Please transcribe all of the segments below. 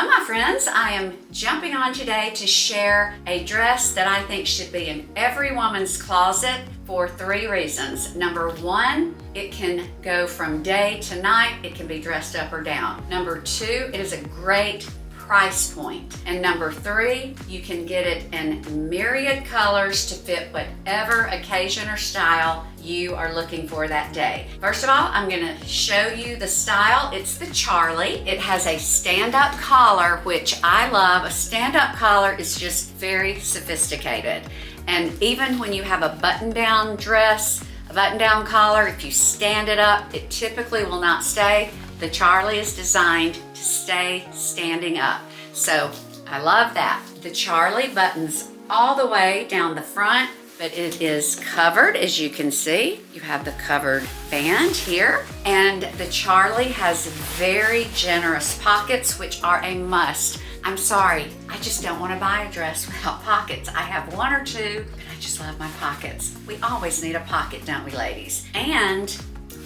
Well, my friends, I am jumping on today to share a dress that I think should be in every woman's closet for 3 reasons. Number 1, it can go from day to night. It can be dressed up or down. Number 2, it is a great price point. And number 3, you can get it in myriad colors to fit whatever occasion or style you are looking for that day. First of all, I'm gonna show you the style. It's the Charlie. It has a stand-up collar, which I love. A stand-up collar is just very sophisticated. And even when you have a button-down dress, a button-down collar, if you stand it up, it typically will not stay. The Charlie is designed to stay standing up. So I love that. The Charlie buttons all the way down the front, but it is covered, as you can see. You have the covered band here, and the Charlie has very generous pockets, which are a must. I'm sorry, I just don't want to buy a dress without pockets. I have 1 or 2, but I just love my pockets. We always need a pocket, don't we, ladies? And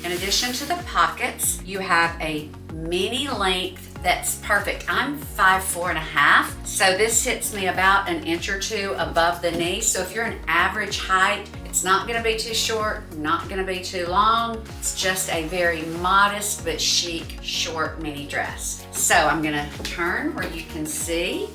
in addition to the pockets, you have a mini length that's perfect. I'm 5'4½", so this hits me about an inch or 2 above the knee. So if you're an average height, it's not gonna be too short, not gonna be too long. It's just a very modest but chic short mini dress. So I'm gonna turn where you can see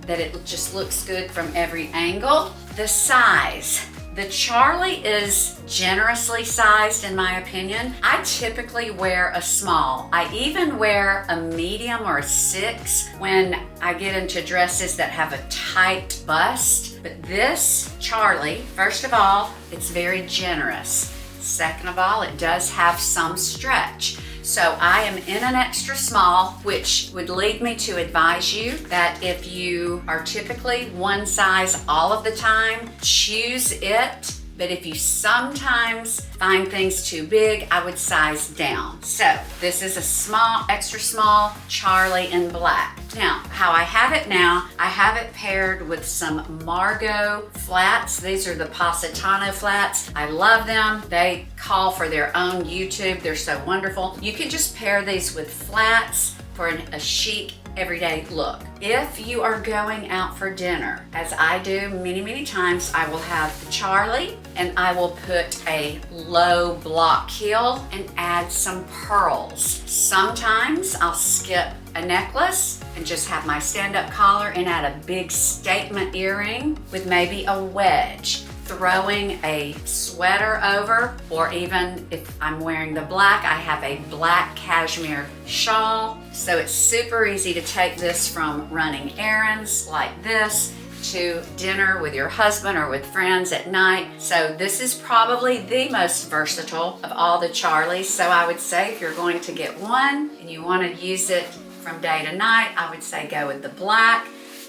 that it just looks good from every angle. The size. The Charlie is generously sized in my opinion. I typically wear a small. I even wear a medium or a 6 when I get into dresses that have a tight bust. But this Charlie, first of all, it's very generous. Second of all, it does have some stretch. So I am in an extra small, which would lead me to advise you that if you are typically one size all of the time, choose it. But if you sometimes find things too big, I would size down. So this is a small, extra small Charlie in black. Now, how I have it now, I have it paired with some Margot flats. These are the Positano flats. I love them. They call for their own YouTube. They're so wonderful. You can just pair these with flats for a chic everyday look. If you are going out for dinner, as I do many times, I will have the Charlie and I will put a low block heel and add some pearls. Sometimes I'll skip a necklace and just have my stand-up collar and add a big statement earring with maybe a wedge. Throwing a sweater over, or even if I'm wearing the black, I have a black cashmere shawl. So it's super easy to take this from running errands like this to dinner with your husband or with friends at night. So this is probably the most versatile of all the Charlies. So I would say if you're going to get one and you want to use it from day to night, I would say go with the black.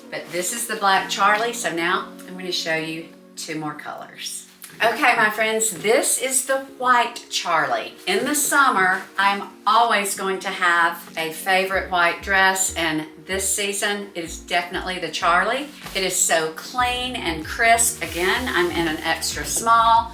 But this is the black Charlie. So now I'm going to show you 2 more colors. Okay, my friends, this is the white Charlie. In the summer, I'm always going to have a favorite white dress, and this season it is definitely the Charlie. It is so clean and crisp. Again, I'm in an extra small.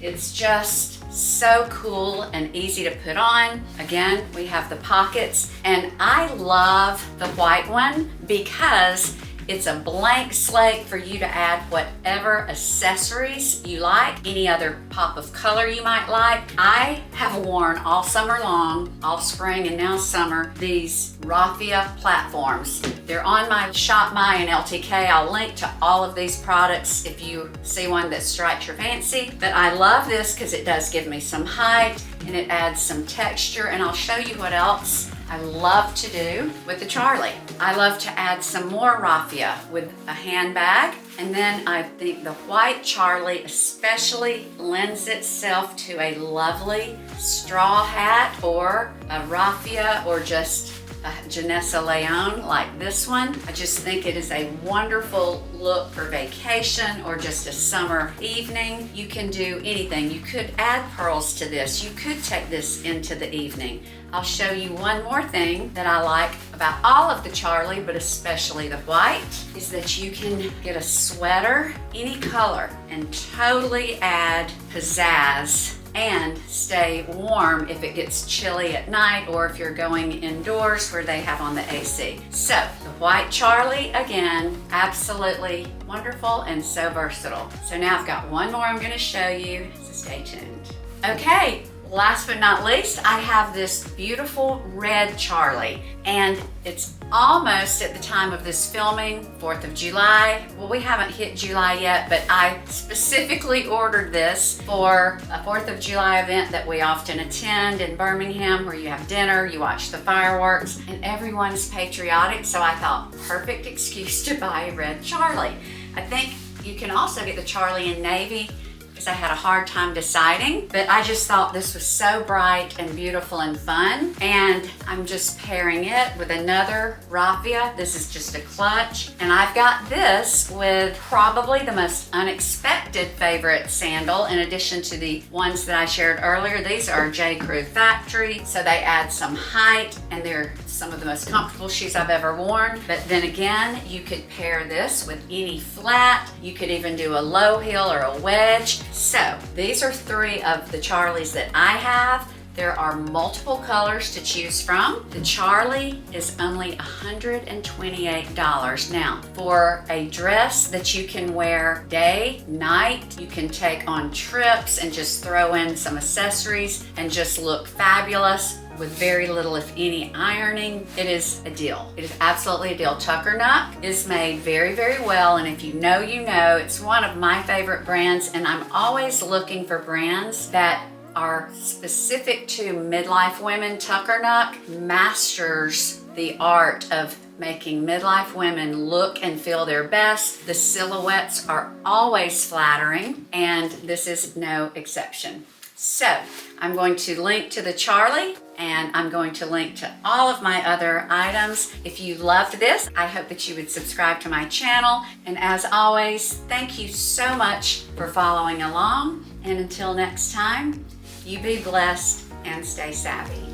It's just so cool and easy to put on. Again, we have the pockets, and I love the white one because it's a blank slate for you to add whatever accessories you like, any other pop of color you might like. I have worn all summer long, all spring and now summer, these Raffia platforms. They're on my Shop My and LTK. I'll link to all of these products if you see one that strikes your fancy. But I love this because it does give me some height and it adds some texture, and I'll show you what else I love to do with the Charlie. I love to add some more Raffia with a handbag, and then I think the white Charlie especially lends itself to a lovely straw hat or a Raffia or just a Janessa Leone like this one. I just think it is a wonderful look for vacation or just a summer evening. You can do anything. You could add pearls to this. You could take this into the evening. I'll show you one more thing that I like about all of the Charlie, but especially the white, is that you can get a sweater, any color, and totally add pizzazz and stay warm if it gets chilly at night or if you're going indoors where they have on the AC. So the white Charlie, again, absolutely wonderful and so versatile. So now I've got one more I'm going to show you, so stay tuned. Okay, last but not least, I have this beautiful red Charlie, and it's almost at the time of this filming, 4th of July. Well, we haven't hit July yet, but I specifically ordered this for a 4th of July event that we often attend in Birmingham, where you have dinner, you watch the fireworks, and everyone's patriotic, so I thought, perfect excuse to buy a red Charlie. I think you can also get the Charlie in navy, because I had a hard time deciding, but I just thought this was so bright and beautiful and fun, and I'm just pairing it with another Raffia. This is just a clutch, and I've got this with probably the most unexpected favorite sandal, in addition to the ones that I shared earlier. These are J. Crew Factory, so they add some height, and they're some of the most comfortable shoes I've ever worn. But then again, you could pair this with any flat. You could even do a low heel or a wedge. So these are 3 of the Charlies that I have. There are multiple colors to choose from. The Charlie is only $128. Now, for a dress that you can wear day, night, you can take on trips and just throw in some accessories and just look fabulous with very little, if any, ironing, it is a deal. It is absolutely a deal. Tuckernuck is made very, very well, and if you know, you know. It's one of my favorite brands, and I'm always looking for brands that are specific to midlife women. Tuckernuck masters the art of making midlife women look and feel their best. The silhouettes are always flattering, and this is no exception. So I'm going to link to the Charlie, and I'm going to link to all of my other items. If you loved this, I hope that you would subscribe to my channel. And as always, thank you so much for following along. And until next time, you be blessed and stay savvy.